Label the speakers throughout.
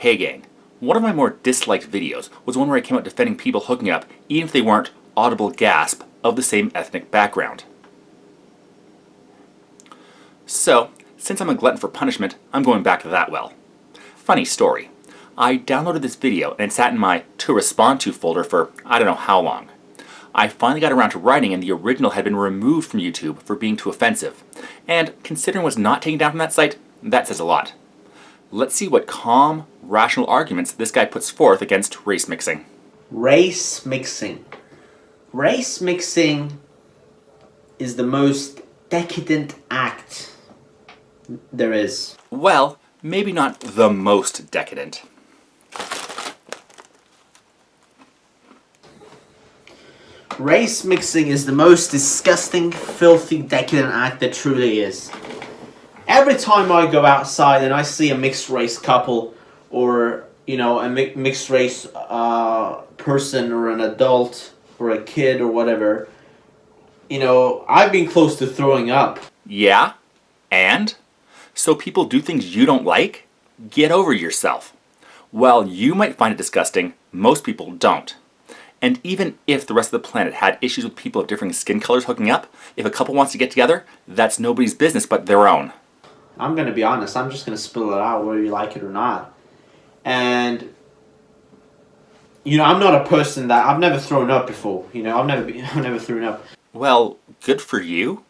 Speaker 1: Hey gang, one of my more disliked videos was one where I came out defending people hooking up even if they weren't audible gasp of the same ethnic background. So, since I'm a glutton for punishment, I'm going back that well. Funny story. I downloaded this video and it sat in my to respond to folder for I don't know how long. I finally got around to writing and the original had been removed from YouTube for being too offensive. And considering what's not taken down from that site, that says a lot. Let's see what calm, rational arguments this guy puts forth against race mixing.
Speaker 2: Race mixing. Race mixing is the most decadent act there is.
Speaker 1: Well, maybe not the most decadent.
Speaker 2: Race mixing is the most disgusting, filthy, decadent act there truly is. Every time I go outside and I see a mixed race couple or, a mixed race person or an adult or a kid or whatever, I've been close to throwing up.
Speaker 1: Yeah? And? So people do things you don't like? Get over yourself. While you might find it disgusting, most people don't. And even if the rest of the planet had issues with people of differing skin colors hooking up, if a couple wants to get together, that's nobody's business but their own.
Speaker 2: I'm going to be honest, I'm just going to spill it out whether you like it or not. And, I'm not a person that, I've never thrown up before. I've never thrown up.
Speaker 1: Well, good for you.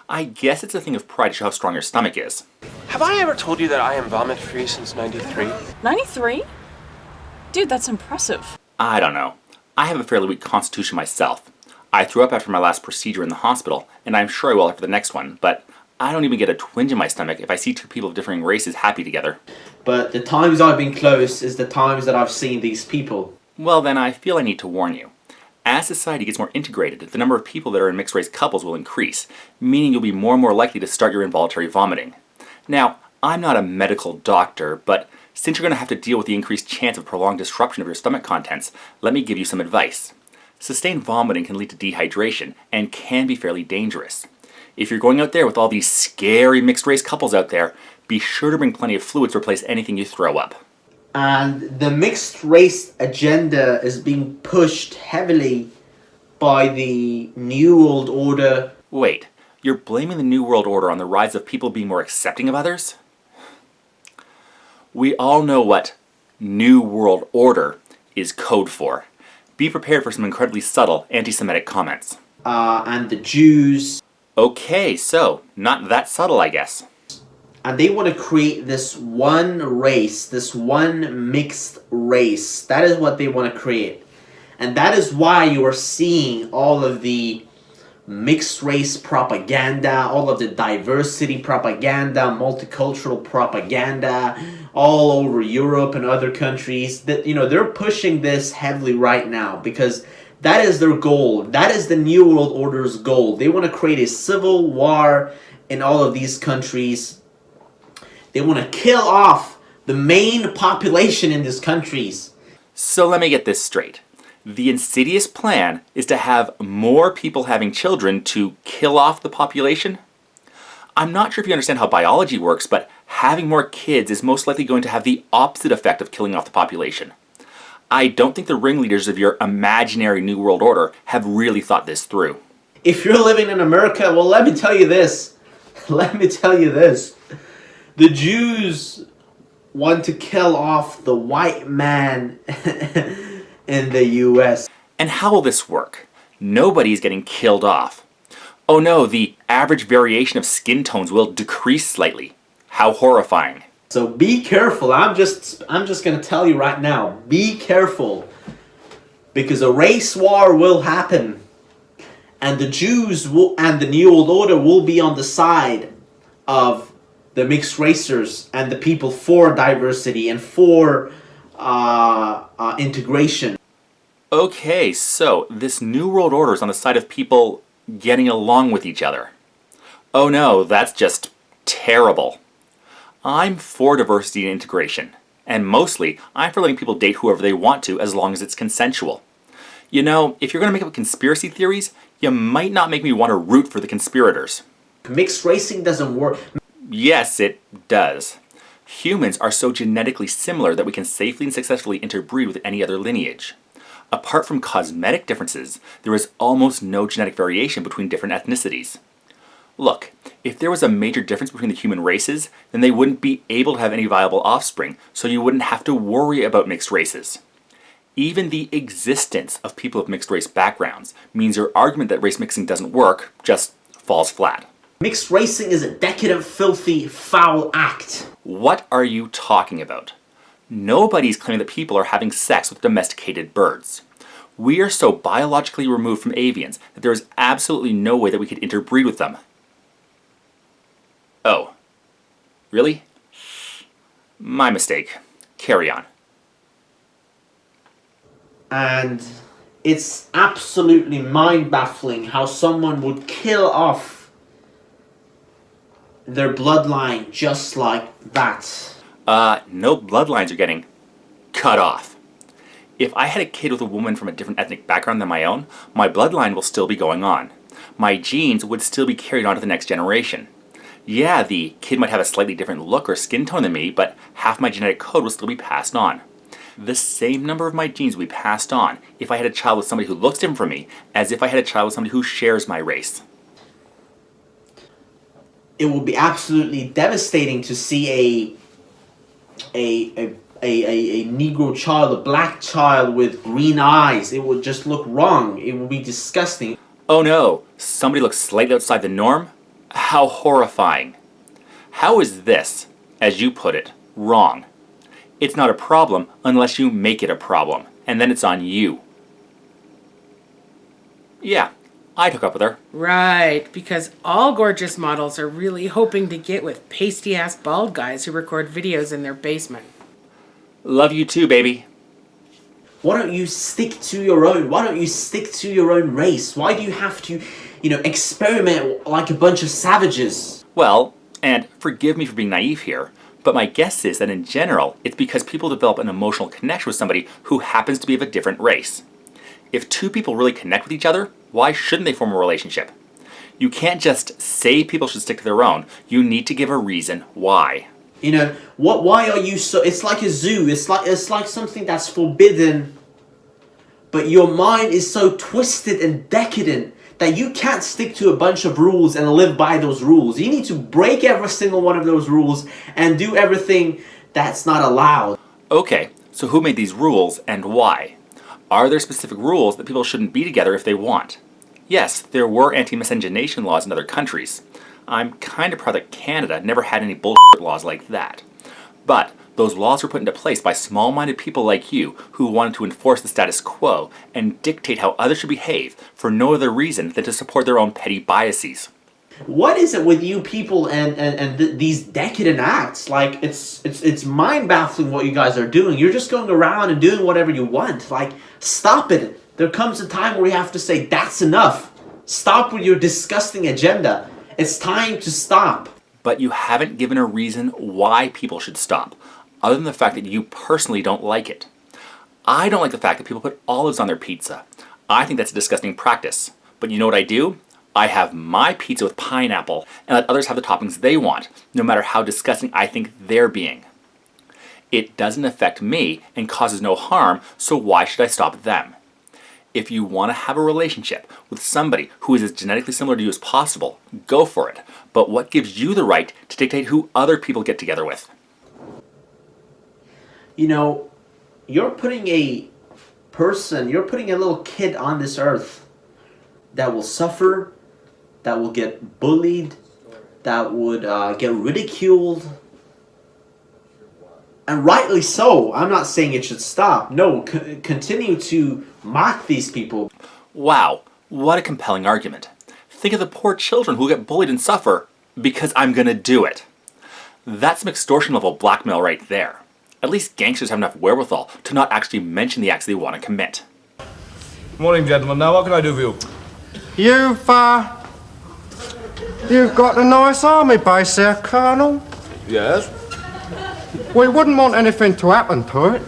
Speaker 1: I guess it's a thing of pride to show how strong your stomach is.
Speaker 3: Have I ever told you that I am vomit-free since '93?
Speaker 4: 93? Dude, that's impressive.
Speaker 1: I don't know. I have a fairly weak constitution myself. I threw up after my last procedure in the hospital, and I'm sure I will after the next one, but I don't even get a twinge in my stomach if I see two people of differing races happy together.
Speaker 2: But the times I've been close is the times that I've seen these people.
Speaker 1: Well then, I feel I need to warn you. As society gets more integrated, the number of people that are in mixed-race couples will increase, meaning you'll be more and more likely to start your involuntary vomiting. Now, I'm not a medical doctor, but since you're going to have to deal with the increased chance of prolonged disruption of your stomach contents, let me give you some advice. Sustained vomiting can lead to dehydration and can be fairly dangerous. If you're going out there with all these scary mixed-race couples out there, be sure to bring plenty of fluid to replace anything you throw up.
Speaker 2: And the mixed race agenda is being pushed heavily by the New World Order.
Speaker 1: Wait, you're blaming the New World Order on the rise of people being more accepting of others? We all know what New World Order is code for. Be prepared for some incredibly subtle anti-Semitic comments.
Speaker 2: And the Jews.
Speaker 1: Okay, so, not that subtle, I guess.
Speaker 2: And they want to create this one race, this one mixed race. That is what they want to create. And that is why you are seeing all of the mixed race propaganda, all of the diversity propaganda, multicultural propaganda, all over Europe and other countries. That they're pushing this heavily right now because that is their goal. That is the New World Order's goal. They want to create a civil war in all of these countries. They want to kill off the main population in these countries.
Speaker 1: So let me get this straight. The insidious plan is to have more people having children to kill off the population? I'm not sure if you understand how biology works, but having more kids is most likely going to have the opposite effect of killing off the population. I don't think the ringleaders of your imaginary New World Order have really thought this through.
Speaker 2: If you're living in America, well, let me tell you this. The Jews want to kill off the white man in the U.S.
Speaker 1: And how will this work? Nobody's getting killed off. Oh no, the average variation of skin tones will decrease slightly. How horrifying.
Speaker 2: So be careful. I'm just going to tell you right now. Be careful. Because a race war will happen. And the Jews and the New World Order will be on the side of the mixed racers and the people for diversity and for integration.
Speaker 1: Okay, so this New World Order is on the side of people getting along with each other. Oh no, that's just terrible. I'm for diversity and integration, and mostly I'm for letting people date whoever they want to as long as it's consensual. If you're going to make up conspiracy theories, you might not make me want to root for the conspirators.
Speaker 2: Mixed racing doesn't work.
Speaker 1: Yes, it does. Humans are so genetically similar that we can safely and successfully interbreed with any other lineage. Apart from cosmetic differences, there is almost no genetic variation between different ethnicities. Look, if there was a major difference between the human races, then they wouldn't be able to have any viable offspring, so you wouldn't have to worry about mixed races. Even the existence of people of mixed race backgrounds means your argument that race mixing doesn't work just falls flat.
Speaker 2: Mixed racing is a decadent, filthy, foul act.
Speaker 1: What are you talking about? Nobody's claiming that people are having sex with domesticated birds. We are so biologically removed from avians that there is absolutely no way that we could interbreed with them. Oh. Really? My mistake. Carry on.
Speaker 2: And it's absolutely mind-baffling how someone would kill off their bloodline just like that.
Speaker 1: No bloodlines are getting cut off. If I had a kid with a woman from a different ethnic background than my own, my bloodline will still be going on. My genes would still be carried on to the next generation. Yeah, the kid might have a slightly different look or skin tone than me, but half my genetic code will still be passed on. The same number of my genes will be passed on if I had a child with somebody who looks different from me as if I had a child with somebody who shares my race.
Speaker 2: It would be absolutely devastating to see a Negro child, a black child with green eyes. It would just look wrong. It would be disgusting.
Speaker 1: Oh no, somebody looks slightly outside the norm? How horrifying. How is this, as you put it, wrong? It's not a problem unless you make it a problem, and then it's on you. Yeah, I'd hook up with her.
Speaker 5: Right, because all gorgeous models are really hoping to get with pasty-ass bald guys who record videos in their basement.
Speaker 1: Love you too, baby.
Speaker 2: Why don't you stick to your own? Why don't you stick to your own race? Why do you have to, experiment like a bunch of savages?
Speaker 1: Well, and forgive me for being naive here, but my guess is that in general, it's because people develop an emotional connection with somebody who happens to be of a different race. If two people really connect with each other, why shouldn't they form a relationship? You can't just say people should stick to their own. You need to give a reason why.
Speaker 2: Why are you so... It's like a zoo. It's like something that's forbidden, but your mind is so twisted and decadent that you can't stick to a bunch of rules and live by those rules. You need to break every single one of those rules and do everything that's not allowed.
Speaker 1: Okay, so who made these rules and why? Are there specific rules that people shouldn't be together if they want? Yes, there were anti-miscegenation laws in other countries. I'm kind of proud that Canada never had any bullshit laws like that. But those laws were put into place by small-minded people like you who wanted to enforce the status quo and dictate how others should behave for no other reason than to support their own petty biases.
Speaker 2: What is it with you people and these decadent acts? Like, it's mind-baffling what you guys are doing. You're just going around and doing whatever you want. Like, stop it. There comes a time where we have to say, that's enough. Stop with your disgusting agenda. It's time to stop.
Speaker 1: But you haven't given a reason why people should stop, other than the fact that you personally don't like it. I don't like the fact that people put olives on their pizza. I think that's a disgusting practice. But you know what I do? I have my pizza with pineapple and let others have the toppings they want, no matter how disgusting I think they're being. It doesn't affect me and causes no harm, so why should I stop them? If you want to have a relationship with somebody who is as genetically similar to you as possible, go for it. But what gives you the right to dictate who other people get together with?
Speaker 2: You're putting a little kid on this earth that will suffer, that will get bullied, that would get ridiculed. And rightly so. I'm not saying it should stop. No, continue to mock these people.
Speaker 1: Wow, what a compelling argument. Think of the poor children who get bullied and suffer because I'm gonna do it. That's some extortion level blackmail right there. At least gangsters have enough wherewithal to not actually mention the acts they want to commit.
Speaker 6: Morning, gentlemen. Now, what can I do for you?
Speaker 7: You've got a nice army base there, Colonel.
Speaker 6: Yes?
Speaker 7: We wouldn't want anything to happen to it.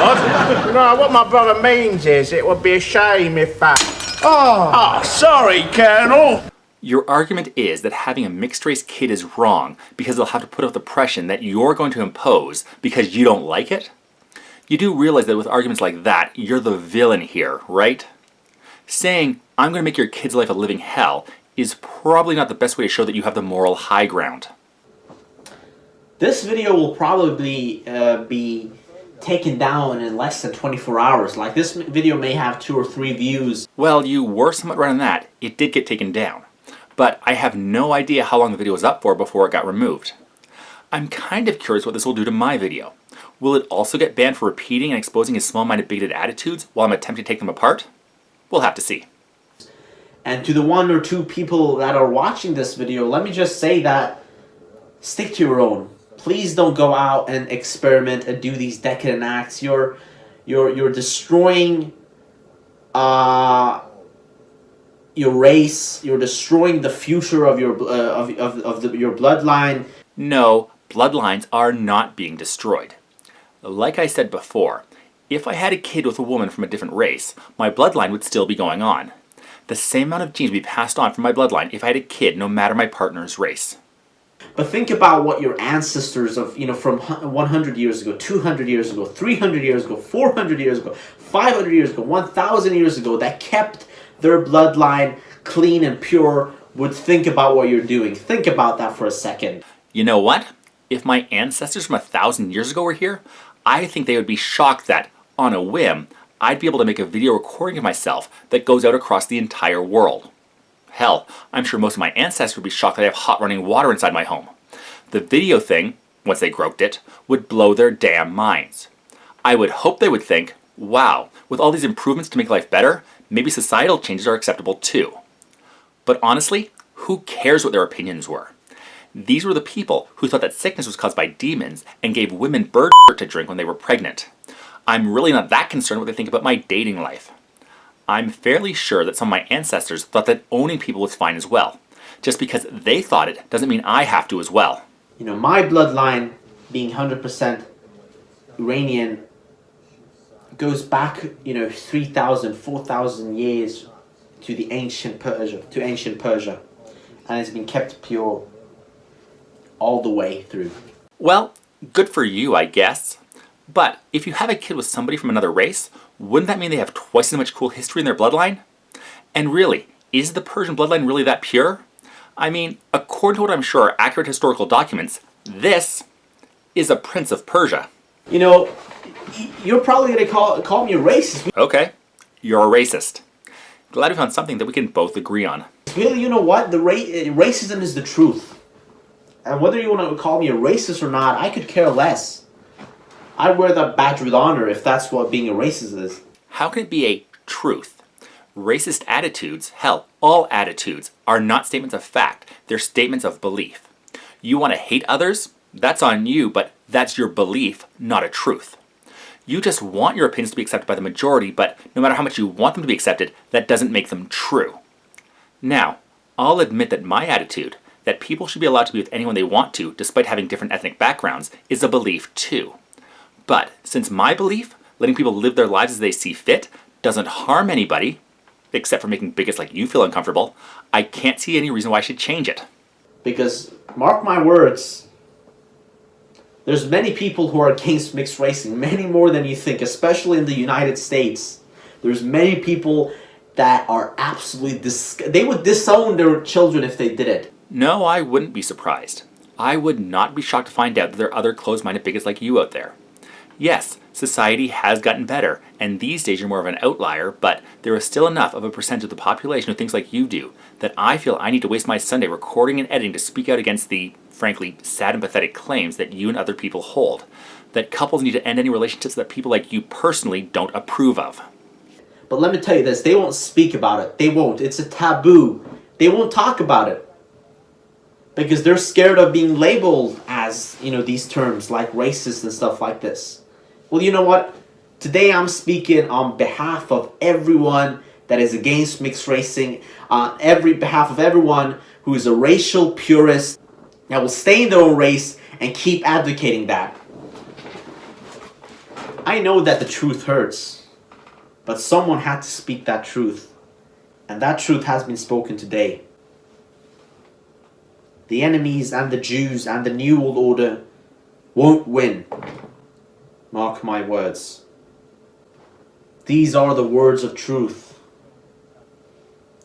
Speaker 6: What?
Speaker 7: No, what my brother means is it would be a shame if
Speaker 6: Oh, sorry, Colonel.
Speaker 1: Your argument is that having a mixed race kid is wrong because they'll have to put up the pressure that you're going to impose because you don't like it? You do realize that with arguments like that, you're the villain here, right? Saying, I'm going to make your kid's life a living hell is probably not the best way to show that you have the moral high ground.
Speaker 2: This video will probably be taken down in less than 24 hours. Like, this video may have 2 or 3 views.
Speaker 1: Well, you were somewhat right on that. It did get taken down. But I have no idea how long the video was up for before it got removed. I'm kind of curious what this will do to my video. Will it also get banned for repeating and exposing his small-minded bigoted attitudes while I'm attempting to take them apart? We'll have to see.
Speaker 2: And to the 1 or 2 people that are watching this video, let me just say that stick to your own. Please don't go out and experiment and do these decadent acts. You're destroying your race. You're destroying the future of your your bloodline.
Speaker 1: No, bloodlines are not being destroyed. Like I said before, if I had a kid with a woman from a different race, my bloodline would still be going on. The same amount of genes would be passed on from my bloodline if I had a kid, no matter my partner's race.
Speaker 2: But think about what your ancestors of, from 100 years ago, 200 years ago, 300 years ago, 400 years ago, 500 years ago, 1,000 years ago, that kept their bloodline clean and pure would think about what you're doing. Think about that for a second.
Speaker 1: You know what? If my ancestors from 1,000 years ago were here, I think they would be shocked that, on a whim, I'd be able to make a video recording of myself that goes out across the entire world. Hell, I'm sure most of my ancestors would be shocked that I have hot running water inside my home. The video thing, once they groped it, would blow their damn minds. I would hope they would think, wow, with all these improvements to make life better, maybe societal changes are acceptable too. But honestly, who cares what their opinions were? These were the people who thought that sickness was caused by demons and gave women bird to drink when they were pregnant. I'm really not that concerned what they think about my dating life. I'm fairly sure that some of my ancestors thought that owning people was fine as well. Just because they thought it doesn't mean I have to as well.
Speaker 2: My bloodline, being 100% Iranian, goes back, 3,000, 4,000 years to the ancient Persia, and it's been kept pure all the way through.
Speaker 1: Well, good for you, I guess. But if you have a kid with somebody from another race, wouldn't that mean they have twice as much cool history in their bloodline? And really, is the Persian bloodline really that pure? I mean, according to what I'm sure are accurate historical documents, this is a prince of Persia.
Speaker 2: You're probably going to call me a racist.
Speaker 1: Okay, you're a racist. Glad we found something that we can both agree on.
Speaker 2: Really, you know what? Racism is the truth. And whether you want to call me a racist or not, I could care less. I'd wear that badge with honor if that's what being a racist is.
Speaker 1: How can it be a truth? Racist attitudes, hell, all attitudes, are not statements of fact. They're statements of belief. You want to hate others? That's on you, but that's your belief, not a truth. You just want your opinions to be accepted by the majority, but no matter how much you want them to be accepted, that doesn't make them true. Now, I'll admit that my attitude, that people should be allowed to be with anyone they want to, despite having different ethnic backgrounds, is a belief too. But since my belief, letting people live their lives as they see fit, doesn't harm anybody, except for making bigots like you feel uncomfortable, I can't see any reason why I should change it.
Speaker 2: Because, mark my words, there's many people who are against mixed racing, many more than you think, especially in the United States. There's many people that are absolutely they would disown their children if they did it.
Speaker 1: No, I wouldn't be surprised. I would not be shocked to find out that there are other closed-minded bigots like you out there. Yes, society has gotten better, and these days you're more of an outlier, but there is still enough of a percentage of the population who thinks like you do that I feel I need to waste my Sunday recording and editing to speak out against the, frankly, sad and pathetic claims that you and other people hold. That couples need to end any relationships that people like you personally don't approve of.
Speaker 2: But let me tell you this, they won't speak about it. They won't. It's a taboo. They won't talk about it. Because they're scared of being labeled as, these terms like racist and stuff like this. Well, you know what? Today I'm speaking on behalf of everyone that is against mixed racing, on behalf of everyone who is a racial purist that will stay in their own race and keep advocating that. I know that the truth hurts, but someone had to speak that truth, and that truth has been spoken today. the enemies and the Jews and the New World Order won't win. Mark my words. These are the words of truth.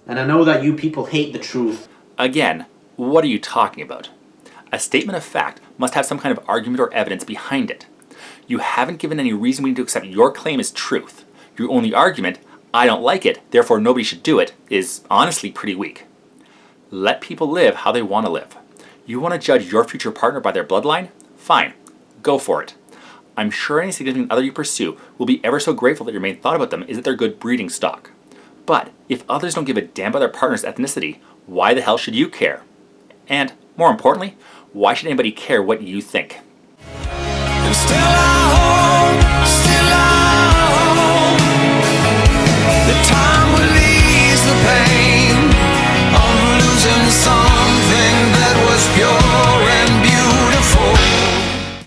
Speaker 2: And I know that you people hate the truth.
Speaker 1: Again, what are you talking about? A statement of fact must have some kind of argument or evidence behind it. You haven't given any reason we need to accept your claim as truth. Your only argument, I don't like it, therefore nobody should do it, is honestly pretty weak. Let people live how they want to live. You want to judge your future partner by their bloodline? Fine, go for it. I'm sure any significant other you pursue will be ever so grateful that your main thought about them is that they're good breeding stock. But if others don't give a damn about their partner's ethnicity, why the hell should you care? And, more importantly, why should anybody care what you think?
Speaker 8: And still I hold